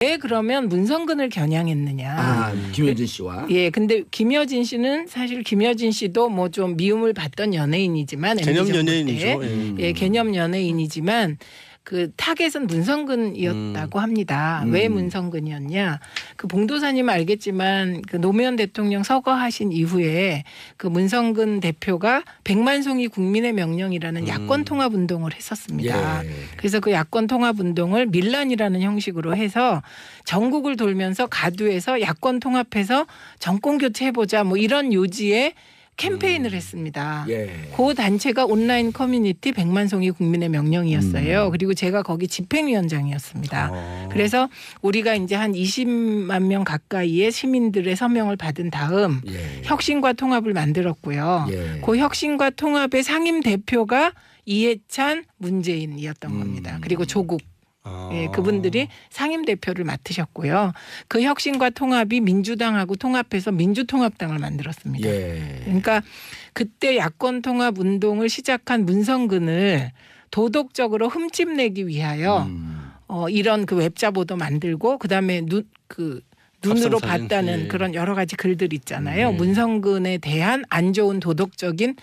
왜 그러면 문성근을 겨냥했느냐. 김여진 씨와. 예, 근데 김여진 씨는 사실 김여진 씨도 뭐 좀 미움을 받던 연예인이지만 개념 연예인이죠. 예, 개념 연예인이지만 그 타겟은 문성근이었다고 합니다. 왜 문성근이었냐? 그 봉도사님 알겠지만 그 노무현 대통령 서거하신 이후에 그 문성근 대표가 100만 송이 국민의 명령이라는 야권 통합 운동을 했었습니다. 예. 그래서 그 야권 통합 운동을 밀란이라는 형식으로 해서 전국을 돌면서 가두에서 야권 통합해서 정권 교체해보자 뭐 이런 요지에 캠페인을 했습니다. 예. 그 단체가 온라인 커뮤니티 100만 송이 국민의 명령이었어요. 그리고 제가 거기 집행위원장이었습니다. 그래서 우리가 이제 한 20만 명 가까이의 시민들의 서명을 받은 다음 혁신과 통합을 만들었고요. 그 혁신과 통합의 상임 대표가 이해찬, 문재인이었던 겁니다. 그리고 조국. 예, 그분들이 상임 대표를 맡으셨고요. 그 혁신과 통합이 민주당하고 통합해서 민주통합당을 만들었습니다. 그러니까 그때 야권 통합 운동을 시작한 문성근을 도덕적으로 흠집내기 위하여 이런 그 웹자보도 만들고 그다음에 눈으로 봤다는 그런 여러 가지 글들 있잖아요. 문성근에 대한 안 좋은 도덕적인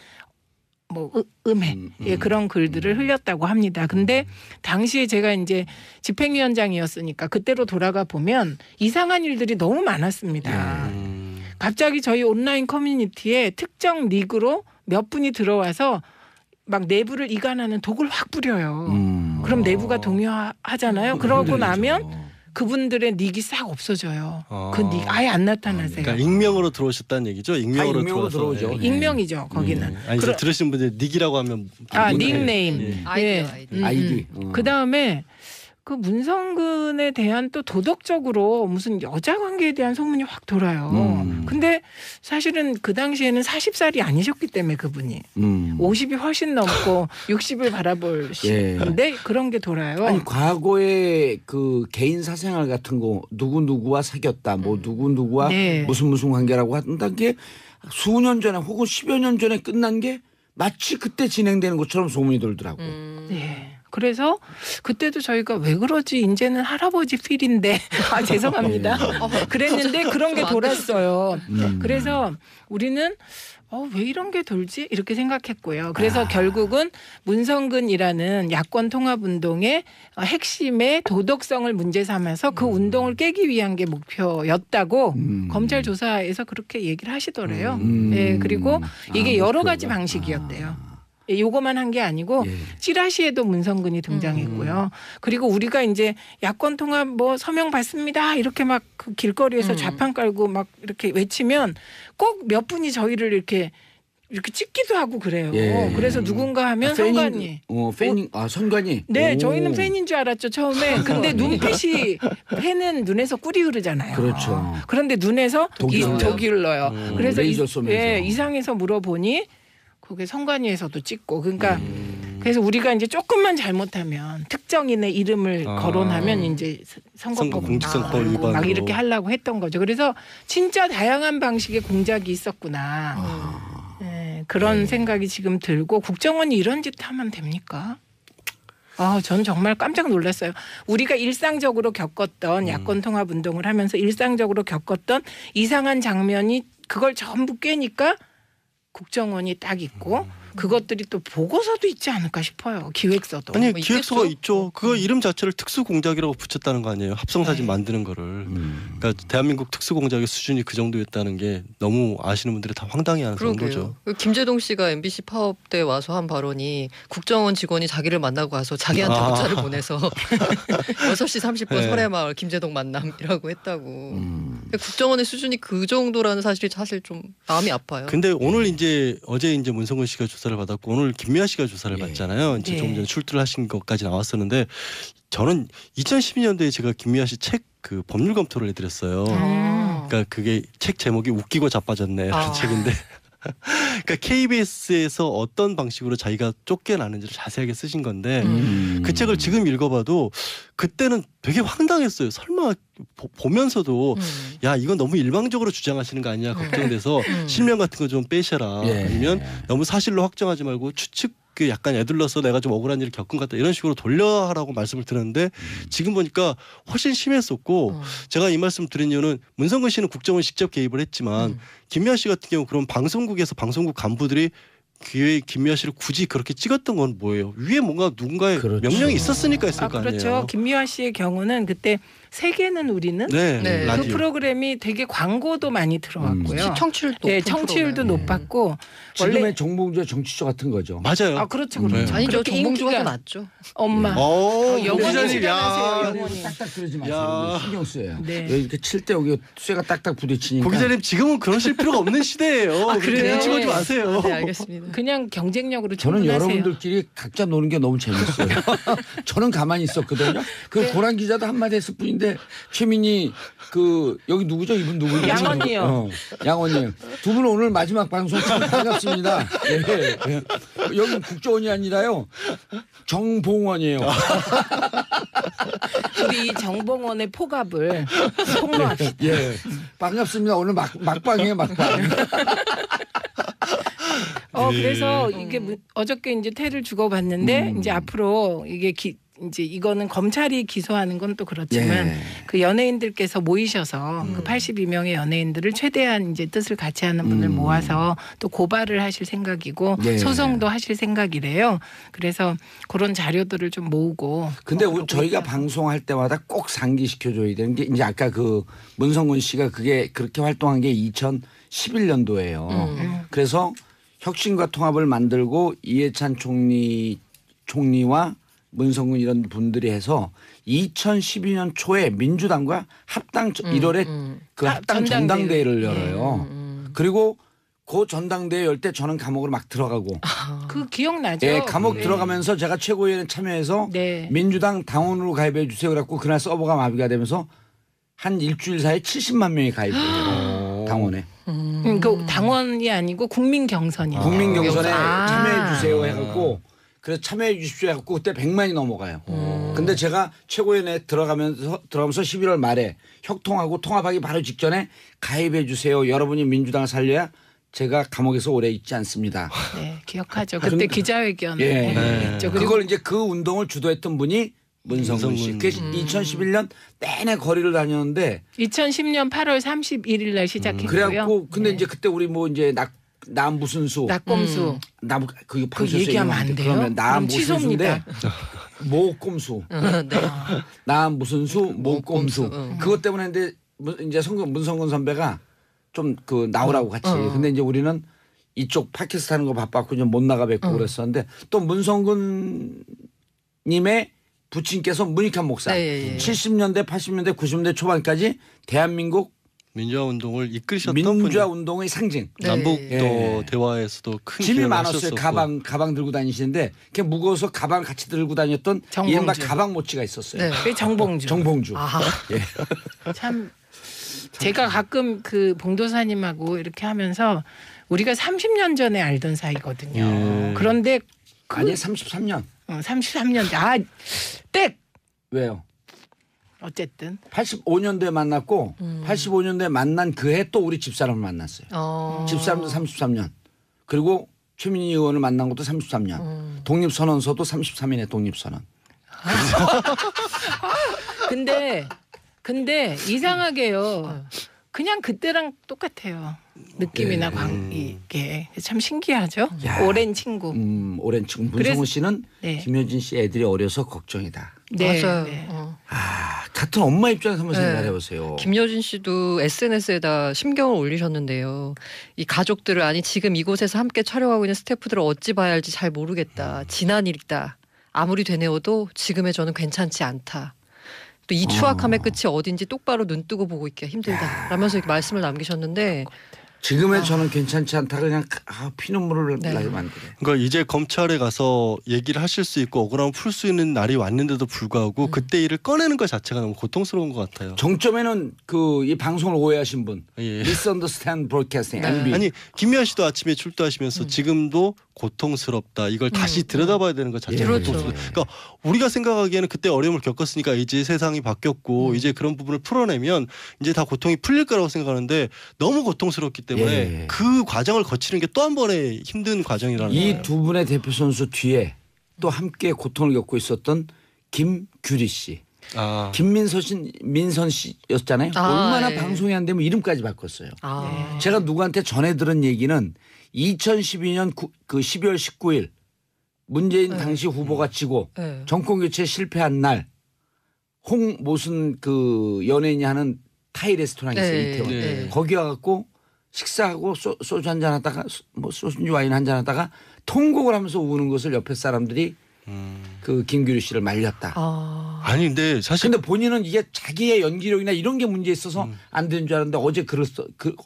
뭐 음해 그런 글들을 흘렸다고 합니다. 근데 당시에 제가 이제 집행위원장이었으니까 그때로 돌아가 보면 이상한 일들이 너무 많았습니다. 갑자기 저희 온라인 커뮤니티에 특정 닉으로 몇 분이 들어와서 막 내부를 이간하는 독을 확 뿌려요. 그럼 내부가 동요하잖아요. 그러고 나면 그분들의 닉이 싹 없어져요. 그 닉 아예 안 나타나세요. 그러니까 익명으로 들어오셨다는 얘기죠? 익명으로 들어오죠. 익명이죠. 거기는. 아니 들으신 분들 닉이라고 하면 닉네임. 아이디. 그다음에 그 문성근에 대한 또 도덕적으로 무슨 여자 관계에 대한 소문이 확 돌아요. 근데 사실은 그 당시에는 40살이 아니셨기 때문에 그분이 50이 훨씬 넘고 60을 바라볼 시인데 그런 게 돌아요. 아니 과거에 그 개인 사생활 같은 거 누구누구와 사귀었다 뭐 누구누구와 무슨 관계라고 한다는 게 수년 전에 혹은 10여 년 전에 끝난 게 마치 그때 진행되는 것처럼 소문이 돌더라고. 네. 그래서 그때도 저희가 왜 그러지 이제는 할아버지 필인데 죄송합니다. 그랬는데 그런 게 돌았어요. 그래서 우리는 왜 이런 게 돌지 이렇게 생각했고요. 그래서 결국은 문성근이라는 야권 통합운동의 핵심의 도덕성을 문제 삼아서 그 운동을 깨기 위한 게 목표였다고 검찰 조사에서 그렇게 얘기를 하시더래요. 네, 그리고 이게 여러 가지 방식이었대요. 요거만 한 게 아니고 찌라시에도 문성근이 등장했고요. 그리고 우리가 이제 야권 통합 뭐 서명 받습니다 이렇게 막 그 길거리에서 좌판 깔고 막 이렇게 외치면 꼭 몇 분이 저희를 이렇게 찍기도 하고 그래요. 그래서 누군가 하면 선관위. 선관위. 네, 저희는 팬인 줄 알았죠 처음에. 근데 눈빛이 팬은 눈에서 꿀이 흐르잖아요. 그렇죠. 그런데 눈에서 독이 흘러요. 그래서 이상해서 물어보니. 그게 선관위에서도 찍고 그러니까 그래서 우리가 이제 조금만 잘못하면 특정인의 이름을 거론하면 이제 선거법 공직선거법 위반 막 이렇게 하려고 했던 거죠. 그래서 진짜 다양한 방식의 공작이 있었구나. 그런 생각이 지금 들고 국정원이 이런 짓 하면 됩니까? 전 정말 깜짝 놀랐어요. 우리가 일상적으로 겪었던 야권 통합 운동을 하면서 일상적으로 겪었던 이상한 장면이 그걸 전부 깨니까 국정원이 딱 있고 그것들이 또 보고서도 있지 않을까 싶어요. 기획서도. 아니 기획서가 있죠. 그거 이름 자체를 특수공작이라고 붙였다는 거 아니에요. 합성사진 만드는 거를. 그러니까 대한민국 특수공작의 수준이 그 정도였다는 게 너무 아시는 분들이 다 황당해하는 정도죠. 김재동 씨가 MBC 파업 때 와서 한 발언이 국정원 직원이 자기를 만나고 가서 자기한테 문자를 보내서 6시 30분 설해마을 김재동 만남이라고 했다고. 국정원의 수준이 그 정도라는 사실이 사실 좀 마음이 아파요. 근데 오늘 어제 문성근 씨가 조사를 받았고 오늘 김미아 씨가 조사를 받잖아요. 이제 조금 전에 출두를 하신 것까지 나왔었는데 저는 2012년도에 제가 김미아 씨 책 그 법률 검토를 해드렸어요. 그러니까 그게 책 제목이 웃기고 자빠졌네 라는 책인데 그러니까 KBS에서 어떤 방식으로 자기가 쫓겨나는지를 자세하게 쓰신 건데 그 책을 지금 읽어봐도 그때는 되게 황당했어요. 설마 보면서도 야 이건 너무 일방적으로 주장하시는 거 아니냐 걱정돼서 실명 같은 거 좀 빼셔라. 아니면 너무 사실로 확정하지 말고 추측 그 약간 애들러서 내가 좀 억울한 일을 겪은 것 같다 이런 식으로 돌려하라고 말씀을 드렸는데 지금 보니까 훨씬 심했었고 제가 이 말씀 드린 이유는 문성근 씨는 국정원 직접 개입을 했지만 김미아 씨 같은 경우 그런 방송국에서 방송국 간부들이 김미아 씨를 굳이 그렇게 찍었던 건 뭐예요? 위에 뭔가 누군가의 그렇죠. 명령이 있었으니까 했을 거 아니에요. 그렇죠. 김미아 씨의 경우는 그때 세계는 우리는 네. 그 라디오. 프로그램이 되게 광고도 많이 들어왔고요. 청취율도 네, 높은 청취율도 프로그램. 높았고 지금의 원래 정봉주의 정치쇼 같은 거죠. 맞아요. 그렇죠, 그렇죠. 아니죠. 그렇게 정봉주가 더 인기가 낫죠. 엄마. 영원히 기자님, 출연하세요. 야. 영원히. 딱딱 들으지 마세요. 야. 신경 쓰여요. 네. 여기 이렇게 칠 때 여기 쇠가 딱딱 부딪히니까. 고 기자님 지금은 그러실 필요가 없는 시대예요. 그래요? 눈치 보지 마세요. 네, 알겠습니다. 그냥 경쟁력으로 저는 충분하세요. 여러분들끼리 각자 노는 게 너무 재밌어요. 저는 가만히 있었거든요. 그 고란 기자도 한마디 했을 뿐인데 최민희 그 여기 누구죠? 이분 누구죠? 양언니요. 양언니요. 두 분 오늘 마지막 방송 참 반갑습니다. 예, 예. 여기 국정원이 아니라요. 정봉원이에요. 우리 이 정봉원의 포갑을 폭로합시다. 예. 반갑습니다. 오늘 막방이에요, 막방. 그래서 이게 어저께 이제 태를 주고받는데 이제 앞으로 이게 이제 이거는 검찰이 기소하는 건 또 그렇지만 예. 그 연예인들께서 모이셔서 그 82명의 연예인들을 최대한 이제 뜻을 같이 하는 분을 모아서 또 고발을 하실 생각이고 예. 소송도 하실 생각이래요. 그래서 그런 자료들을 좀 모으고. 근데 그러고 저희가 있다. 방송할 때마다 꼭 상기시켜줘야 되는 게 이제 아까 그 문성근 씨가 그게 그렇게 활동한 게 2011년도예요. 그래서 혁신과 통합을 만들고 이해찬 총리와 문성근 이런 분들이 해서 2012년 초에 민주당과 합당 1월에 그 합당 전당대회를 열어요. 그리고 그 전당대회 열 때 저는 감옥으로 막 들어가고. 그 기억나죠? 예, 감옥 네. 들어가면서 제가 최고위원회 참여해서 네. 민주당 당원으로 가입해 주세요. 그래갖고 그날 서버가 마비가 되면서 한 일주일 사이에 70만 명이 가입해요. 당원에. 그 당원이 아니고 국민 경선이요. 국민 경선에 아. 참여해 주세요 해갖고 그래서 참여해 주십시오 해갖고 그때 100만이 넘어가요. 근데 제가 최고위원회 들어가면서 11월 말에 혁통하고 통합하기 바로 직전에 가입해 주세요. 여러분이 민주당을 살려야 제가 감옥에서 오래 있지 않습니다. 네, 기억하죠. 그때 기자회견 예. 했죠. 그리고 그걸 이제 그 운동을 주도했던 분이 문성근 씨. 그 2011년 내내 거리를 다녔는데 2010년 8월 31일 날 시작했고요. 그래갖고 근데 네. 이제 그때 우리 뭐 이제 나 무슨 수 낙검수. 그 그거 얘기하면 안 돼요. 그러면 나 그럼 무슨 수인데 취소입니다. 모꼼수. 네. 나 무슨 수 모꼼수. 모꼼수. 그것 때문에 근데 이제 문성근 선배가 좀 그 나오라고 같이. 근데 이제 우리는 이쪽 팟캐스트 하는 거 바빴고 이제 못 나가 뵙고 그랬었는데 또 문성근 님의 부친께서 문익환 목사. 네, 예. 70년대 80년대 90년대 초반까지 대한민국 민주화 운동을 이끌으셨던 민주화 분이 운동의 상징. 네. 남북도 예. 대화에서도 큰 짐이 기여를 많았어요. 하셨었고. 가방 들고 다니시는데 그게 무거워서 가방 같이 들고 다녔던 정봉주. 이른바 가방 모찌가 있었어요. 네. 그게 정봉주. 정봉주. 아, 참 제가 가끔 그 봉도사님하고 이렇게 하면서 우리가 30년 전에 알던 사이거든요. 그런데 아니 33년. 33년 땡 왜요? 어쨌든 85년도에 만났고 85년도에 만난 그 해 또 우리 집사람을 만났어요. 집사람도 33년. 그리고 최민희 의원을 만난 것도 33년. 독립선언서도 33인의 독립선언. 근데 이상하게요. 그냥 그때랑 똑같아요. 느낌이나 이게 참 신기하죠. 야. 오랜 친구. 오랜 친구. 문성훈 그래서- 씨는 네. 김효진 씨 애들이 어려서 걱정이다. 네, 맞아요. 네. 같은 엄마 입장에서 한번 네. 생각해 보세요. 김여진 씨도 SNS에다 심경을 올리셨는데요. 이 가족들을 아니 지금 이곳에서 함께 촬영하고 있는 스태프들을 어찌 봐야 할지 잘 모르겠다. 지난 일이다. 아무리 되뇌어도 지금의 저는 괜찮지 않다. 또 이 추악함의 끝이 어딘지 똑바로 눈 뜨고 보고 있기가 힘들다. 라면서 이렇게 말씀을 남기셨는데 지금의 저는 괜찮지 않다 그냥 피눈물을 네. 나게 만드네. 그러니까 이제 검찰에 가서 얘기를 하실 수 있고 억울함을 풀 수 있는 날이 왔는데도 불구하고 그때 일을 꺼내는 것 자체가 너무 고통스러운 것 같아요. 정점에는 그 이 방송을 오해하신 분, 예. Misunderstand Broadcasting, MB. 아니 김미아 씨도 아침에 출두하시면서 지금도 고통스럽다. 이걸 다시 들여다봐야 되는 것 자체가 그렇죠. 고통스럽다. 그러니까 우리가 생각하기에는 그때 어려움을 겪었으니까 이제 세상이 바뀌었고 이제 그런 부분을 풀어내면 이제 다 고통이 풀릴 거라고 생각하는데 너무 고통스럽기 때문에 예. 그 과정을 거치는 게 또 한 번의 힘든 과정이라는 이 거예요. 두 분의 대표 선수 뒤에 또 함께 고통을 겪고 있었던 김규리 씨. 민선 씨였잖아요. 얼마나 예. 방송이 안 되면 이름까지 바꿨어요. 아. 제가 누구한테 전해 들은 얘기는 2012년 12월 19일 문재인 당시 후보가 지고 네. 정권 교체 실패한 날 무슨 그 연예인이 하는 타이 레스토랑이 있어요. 네. 이태원. 네. 거기 와갖고 식사하고 소주 한잔 하다가 뭐 소주 와인 한잔 하다가 통곡을 하면서 우는 것을 옆에 사람들이 그 김규리 씨를 말렸다. 아니 근데 사실 근데 본인은 이게 자기의 연기력이나 이런 게 문제 있어서 안 되는 줄 알았는데 어제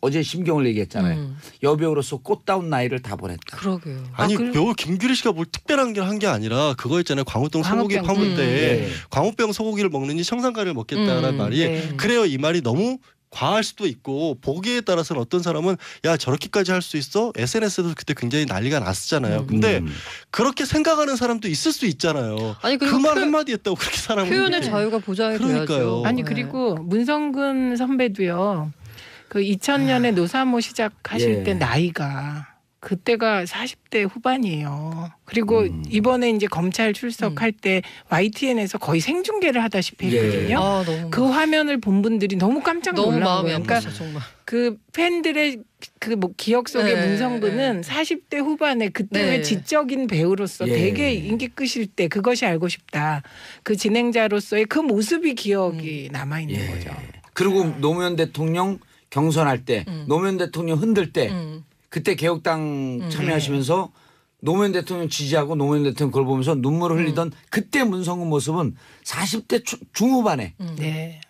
어제 심경을 얘기했잖아요. 여배우로서 꽃다운 나이를 다 보냈다. 그러게요. 아니 배우 김규리 씨가 뭘 특별한 게 한 게 아니라 그거 있잖아요. 광우병 소고기 파문 때 네. 광우병 소고기를 먹느니 청산가리를 먹겠다라는 말이 네. 그래요. 이 말이 너무 과할 수도 있고 보기에 따라서는 어떤 사람은 야 저렇게까지 할 수 있어? SNS에도 그때 굉장히 난리가 났었잖아요. 근데 그렇게 생각하는 사람도 있을 수 있잖아요. 아니, 그 말 한마디 했다고 그렇게 사람을 표현의 자유가 보장이 그러니까요. 돼야죠. 아니 네. 그리고 문성근 선배도요. 그 2000년에 노사모 시작하실 예. 때 나이가 그때가 40대 후반이에요. 그리고 이번에 이제 검찰 출석할 때 YTN에서 거의 생중계를 하다시피 예. 했거든요. 아, 너무 그 화면을 본 분들이 너무 깜짝 너무 놀란 마음이 거예요. 아팠어 그러니까 정말. 그 팬들의 그 뭐 기억 속의 네, 문성근은 40대 후반에 그때 네. 왜 지적인 배우로서 예. 되게 인기 끄실 때 그것이 알고 싶다. 그 진행자로서의 그 모습이 기억이 남아 있는 예. 거죠. 그리고 노무현 대통령 경선할 때 노무현 대통령 흔들 때 그때 개혁당 참여하시면서 노무현 대통령 지지하고 노무현 대통령 그걸 보면서 눈물을 흘리던 그때 문성근 모습은 40대 중후반에 네.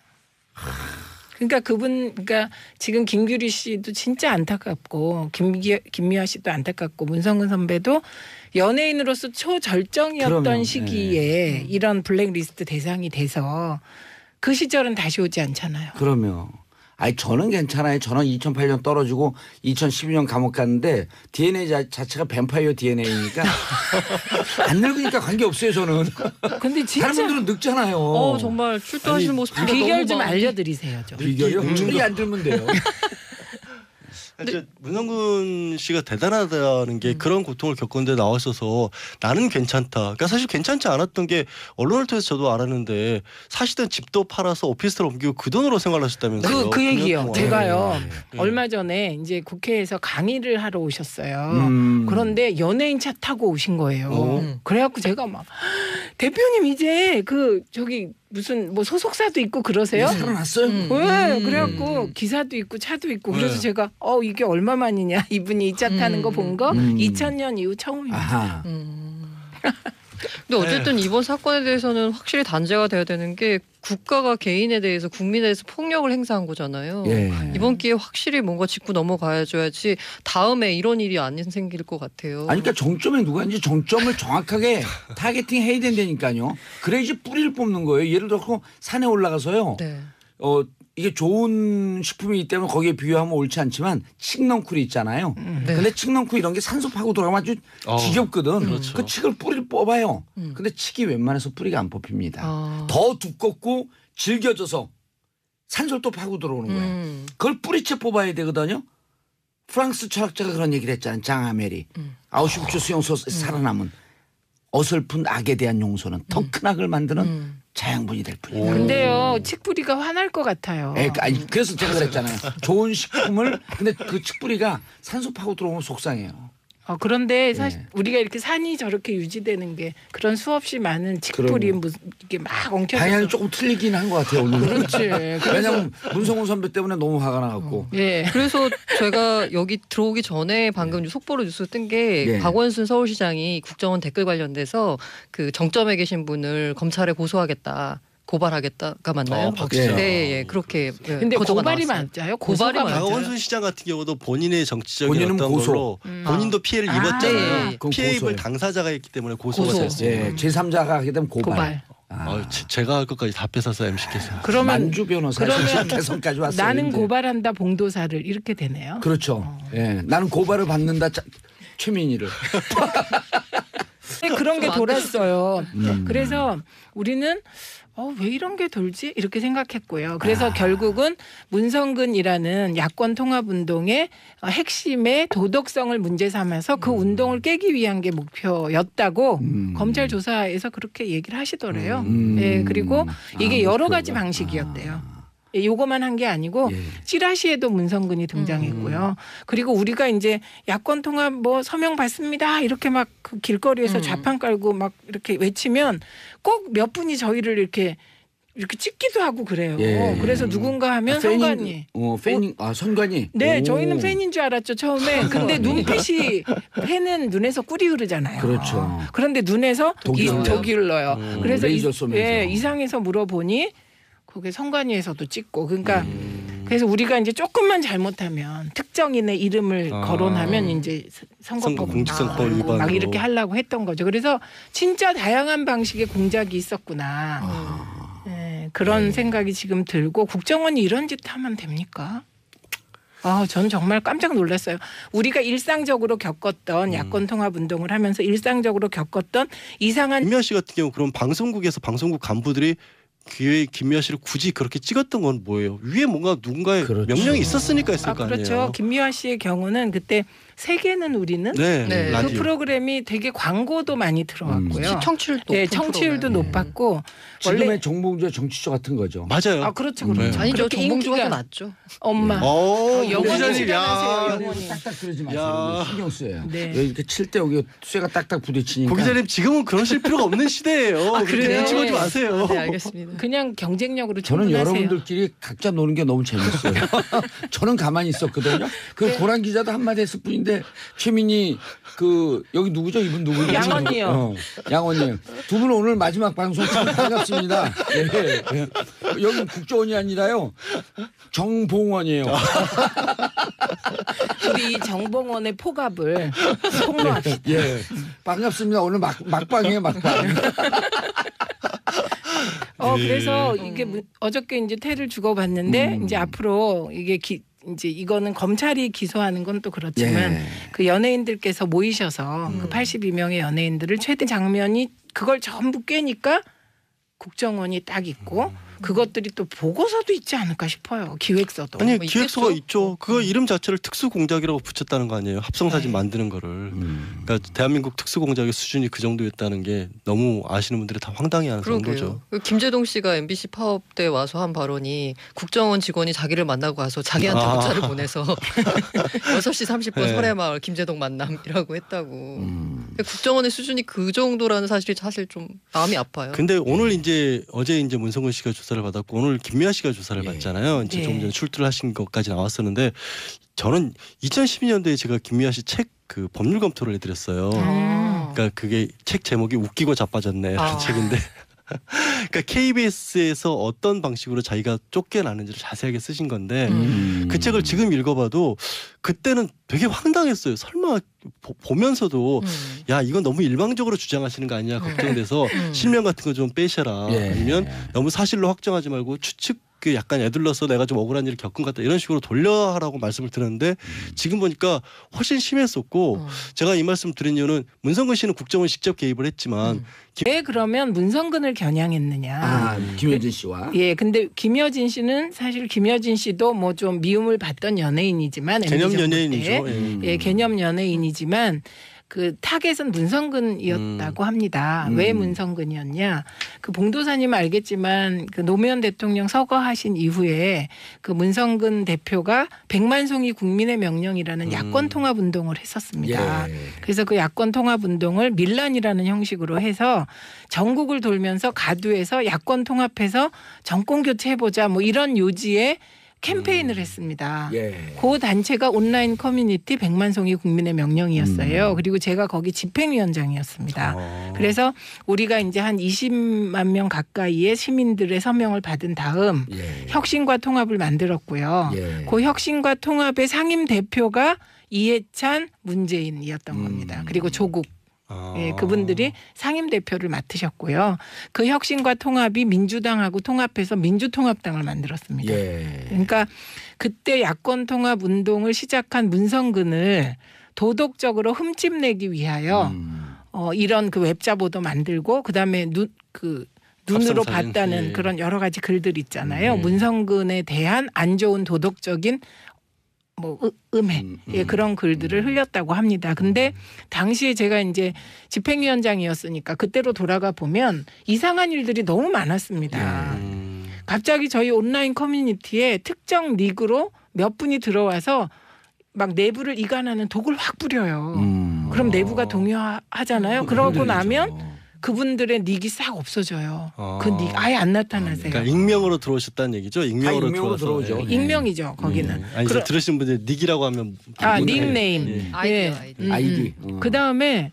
그러니까 그러니까 지금 김규리 씨도 진짜 안타깝고 김미화 씨도 안타깝고 문성근 선배도 연예인으로서 초절정이었던 그럼요. 시기에 이런 블랙리스트 대상이 돼서 그 시절은 다시 오지 않잖아요. 그러면 아니 저는 괜찮아요. 저는 2008년 떨어지고 2012년 감옥 갔는데 DNA 자체가 뱀파이어 DNA니까 안 늙으니까 관계 없어요. 저는. 근데 진짜 다른 분들은 늙잖아요. 정말 출두하시는 모습 비결 좀 알려드리세요. 좀. 비결이요? 철이 안 들면 돼요. 문성근 씨가 대단하다는 게 그런 고통을 겪었는데 나와있어서 나는 괜찮다. 그러니까 사실 괜찮지 않았던 게 언론을 통해서 저도 알았는데 사실은 집도 팔아서 오피스텔 옮기고 그 돈으로 생활하셨다면서요. 그 얘기요. 9년 동안. 제가요. 네. 얼마 전에 이제 국회에서 강의를 하러 오셨어요. 그런데 연예인 차 타고 오신 거예요. 그래갖고 제가 막 대표님 이제 저기 무슨 뭐 소속사도 있고 그러세요? 살아났어요? 네, 그래갖고 기사도 있고 차도 있고 그래서 네. 제가 이게 얼마만이냐 이분이 이 차 타는 거 본 거 2000년 이후 처음입니다. 아하. 근데 어쨌든 이번 사건에 대해서는 확실히 단죄가 돼야 되는 게 국가가 개인에 대해서 국민에 대해서 폭력을 행사한 거잖아요. 예. 이번 기회에 확실히 뭔가 짚고 넘어가야지 다음에 이런 일이 안 생길 것 같아요. 아니 그러니까 정점에 누가 있는지 정점을 정확하게 타겟팅 해야 된다니까요. 그래야지 뿌리를 뽑는 거예요. 예를 들어서 산에 올라가서요. 네. 이게 좋은 식품이기 때문에 거기에 비유하면 옳지 않지만 칡넝쿨이 있잖아요. 네. 근데 칡넝쿨 이런 게 산소 파고 들어가면 아주 지겹거든. 그렇죠. 그 칡을 뿌리를 뽑아요. 근데 칡이 웬만해서 뿌리가 안 뽑힙니다. 아. 더 두껍고 질겨져서 산소를 또 파고 들어오는 거예요. 그걸 뿌리채 뽑아야 되거든요. 프랑스 철학자가 그런 얘기를 했잖아요. 장 아멜이. 아우슈비츠 수용소 살아남은 어설픈 악에 대한 용서는 더 큰 악을 만드는 자양분이 될 뿐이다. 근데요 칡뿌리가 화날 것 같아요. 그래서 제가 그랬잖아요. 좋은 식품을 근데 그 칡뿌리가 산소 파고 들어오면 속상해요. 그런데 사실 우리가 이렇게 산이 저렇게 유지되는 게 그런 수없이 많은 칡뿌리 이게 막 엉켜져서 방향이 조금 틀리긴 한 것 같아요. 오늘. 그렇지. 왜냐하면 문성훈 선배 때문에 너무 화가 나갖고. 예. 그래서 제가 여기 들어오기 전에 방금 속보로 뉴스 뜬 게 예. 박원순 서울시장이 국정원 댓글 관련돼서 그 정점에 계신 분을 검찰에 고소하겠다. 고발하겠다가 맞나요? 박 시장. 네, 예, 그렇게. 예, 근데 보도가 고발이 나왔어요. 맞아요? 고발이 고소가 맞아요. 박원순 시장 같은 경우도 본인의 정치적인 본인은 어떤 고소. 걸로 본인도 피해를 입었잖아요. 네. 그건 피해 입을 고소예요. 당사자가 있기 때문에 고소가 고소. 됐어요. 예, 제3자가 하게 되면 고발. 고발. 제가 할 것까지 다 뺏어서 MC께서. 그러면 만주 변호사 그러면 개선까지 왔어요. 나는 이제. 고발한다 봉도사를 이렇게 되네요. 그렇죠. 예, 나는 고발을 받는다 최민희를. 그런 게 돌았어요. 그래서 우리는 왜 이런 게 돌지? 이렇게 생각했고요. 그래서 결국은 문성근이라는 야권 통합운동의 핵심의 도덕성을 문제 삼아서 그 운동을 깨기 위한 게 목표였다고 검찰 조사에서 그렇게 얘기를 하시더래요. 네, 그리고 이게 여러 가지 방식이었대요. 요거만 한 게 아니고 찌라시에도 문성근이 등장했고요. 그리고 우리가 이제 야권 통합 뭐 서명 받습니다 이렇게 막 그 길거리에서 좌판 깔고 막 이렇게 외치면 꼭 몇 분이 저희를 이렇게 찍기도 하고 그래요. 그래서 누군가 하면 선관위. 선관위. 네, 저희는 팬인 줄 알았죠 처음에. 근데 눈빛이 팬은 눈에서 꿀이 흐르잖아요. 그렇죠. 그런데 눈에서 독이 흘러요. 그래서 이상해서 물어보니 그게 선관위에서도 찍고 그러니까 그래서 우리가 이제 조금만 잘못하면 특정인의 이름을 거론하면 이제 선거법 공직선거법 위반으로 막 이렇게 하려고 했던 거죠. 그래서 진짜 다양한 방식의 공작이 있었구나. 그런 생각이 지금 들고 국정원이 이런 짓 하면 됩니까? 전 정말 깜짝 놀랐어요. 우리가 일상적으로 겪었던 야권 통합 운동을 하면서 일상적으로 겪었던 이상한 김미아 씨 같은 경우 그럼 방송국에서 방송국 간부들이 김미아 씨를 굳이 그렇게 찍었던 건 뭐예요? 위에 뭔가 누군가의 명령이 있었으니까 했을 거 아니에요. 그렇죠. 김미아 씨의 경우는 그때 세계는 우리는 그 프로그램이 되게 광고도 많이 들어왔고요. 청취율도 높았고 지금의 원래 정봉주의 정치쇼 같은 거죠. 맞아요. 그렇죠. 아니죠. 정봉주가 더 낫죠. 엄마. 영원히 출연하세요. 딱딱 들으지 마세요. 신경 쓰여요. 여기 이렇게 칠 때 여기 쇠가 딱딱 부딪히니까. 고 기자님 지금은 그러실 필요가 없는 시대예요. 그래요? 찍어지 마세요. 네, 알겠습니다. 그냥 경쟁력으로 저는 충분하세요. 여러분들끼리 각자 노는 게 너무 재밌어요. 저는 가만히 있었거든요. 고란 기자도 한마디 했을 뿐인데 최민희 여기 누구죠? 이분 누구죠? 양언니요. 양언니. 두 분 오늘 마지막 방송 참 반갑습니다. 여기 국정원이 아니라요. 정봉원이에요. 우리 이 정봉원의 포갑을 폭로합시다. 반갑습니다. 오늘 막방이에요, 막방. 그래서 이게 어저께 이제 태를 주고받는데 이제 앞으로 이게 이제 이거는 검찰이 기소하는 건 또 그렇지만 그 연예인들께서 모이셔서 그 82명의 연예인들을 최대 장면이 그걸 전부 깨니까 국정원이 딱 있고 그것들이 또 보고서도 있지 않을까 싶어요. 기획서도. 아니 기획서가 있죠. 그거 이름 자체를 특수공작이라고 붙였다는 거 아니에요. 합성사진 만드는 거를. 그러니까 대한민국 특수공작의 수준이 그 정도였다는 게 너무 아시는 분들이 다 황당해하는 정도죠. 김재동 씨가 MBC 파업 때 와서 한 발언이 국정원 직원이 자기를 만나고 가서 자기한테 문자를 보내서 6시 30분 설해마을 김재동 만남이라고 했다고. 국정원의 수준이 그 정도라는 사실이 사실 좀 마음이 아파요. 근데 오늘 어제 문성근 씨가 조사를 받았고 오늘 김미아 씨가 조사를 받잖아요. 이제 조금 전에 출두를 하신 것까지 나왔었는데 저는 2012년도에 제가 김미아 씨 책 그 법률 검토를 해드렸어요. 그러니까 그게 책 제목이 웃기고 자빠졌네 라는 책인데 그러니까 KBS에서 어떤 방식으로 자기가 쫓겨나는지를 자세하게 쓰신 건데 그 책을 지금 읽어봐도 그때는 되게 황당했어요. 설마 보면서도 야 이건 너무 일방적으로 주장하시는 거 아니냐 걱정돼서 실명 같은 거 좀 빼셔라. 아니면 너무 사실로 확정하지 말고 추측 약간 애들러서 내가 좀 억울한 일을 겪은 것 같다 이런 식으로 돌려하라고 말씀을 드렸는데 지금 보니까 훨씬 심했었고 제가 이 말씀 드린 이유는 문성근 씨는 국정원 직접 개입을 했지만 왜 그러면 문성근을 겨냥했느냐. 김여진 씨와. 근데 김여진 씨는 사실 김여진 씨도 뭐 좀 미움을 받던 연예인이지만 개념 연예인이죠. 개념 연예인이지만 그 타겟은 문성근이었다고 합니다. 왜 문성근이었냐? 그 봉도사님은 알겠지만 그 노무현 대통령 서거하신 이후에 그 문성근 대표가 백만송이 국민의 명령이라는 야권 통합 운동을 했었습니다. 그래서 그 야권 통합 운동을 밀란이라는 형식으로 해서 전국을 돌면서 가두에서 야권 통합해서 정권 교체해보자 뭐 이런 요지에 캠페인을 했습니다. 그 단체가 온라인 커뮤니티 백만송이 국민의 명령이었어요. 그리고 제가 거기 집행위원장이었습니다. 그래서 우리가 이제 한 20만 명 가까이의 시민들의 서명을 받은 다음 혁신과 통합을 만들었고요. 그 혁신과 통합의 상임 대표가 이해찬, 문재인이었던 겁니다. 그리고 조국. 그분들이 상임대표를 맡으셨고요. 그 혁신과 통합이 민주당하고 통합해서 민주통합당을 만들었습니다. 그러니까 그때 야권 통합 운동을 시작한 문성근을 도덕적으로 흠집내기 위하여 이런 그 웹자보도 만들고 그다음에 눈으로 밥상 사진. 봤다는 예. 그런 여러 가지 글들 있잖아요. 문성근에 대한 안 좋은 도덕적인 뭐 음해 그런 글들을 흘렸다고 합니다. 근데 당시에 제가 이제 집행위원장이었으니까 그때로 돌아가 보면 이상한 일들이 너무 많았습니다. 갑자기 저희 온라인 커뮤니티에 특정 닉으로 몇 분이 들어와서 막 내부를 이간하는 독을 확 뿌려요. 그럼 내부가 동요하잖아요. 그러고 나면 그분들의 닉이 싹 없어져요. 그 닉 아예 안 나타나세요. 그러니까 익명으로 들어오셨다는 얘기죠? 익명으로 들어오죠. 예. 익명이죠. 거기는. 아니 들으신 분들 닉이라고 하면 닉네임. 아이디. 그다음에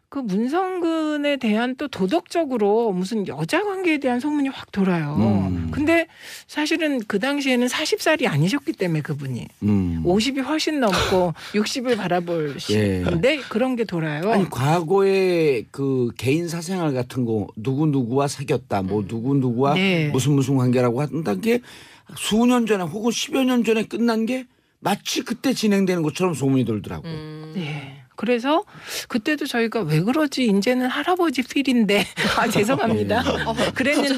그 문성근에 대한 또 도덕적으로 무슨 여자 관계에 대한 소문이 확 돌아요. 근데 사실은 그 당시에는 40살이 아니셨기 때문에 그분이 50이 훨씬 넘고 60을 바라볼 시인데 그런 게 돌아요. 아니 과거에 그 개인 사생활 같은 거 누구누구와 사귀었다. 뭐 누구누구와 무슨 관계라고 한다는 게 수년 전에 혹은 10여 년 전에 끝난 게 마치 그때 진행되는 것처럼 소문이 돌더라고요. 네. 그래서 그때도 저희가 왜 그러지 이제는 할아버지 필인데 죄송합니다. 그랬는데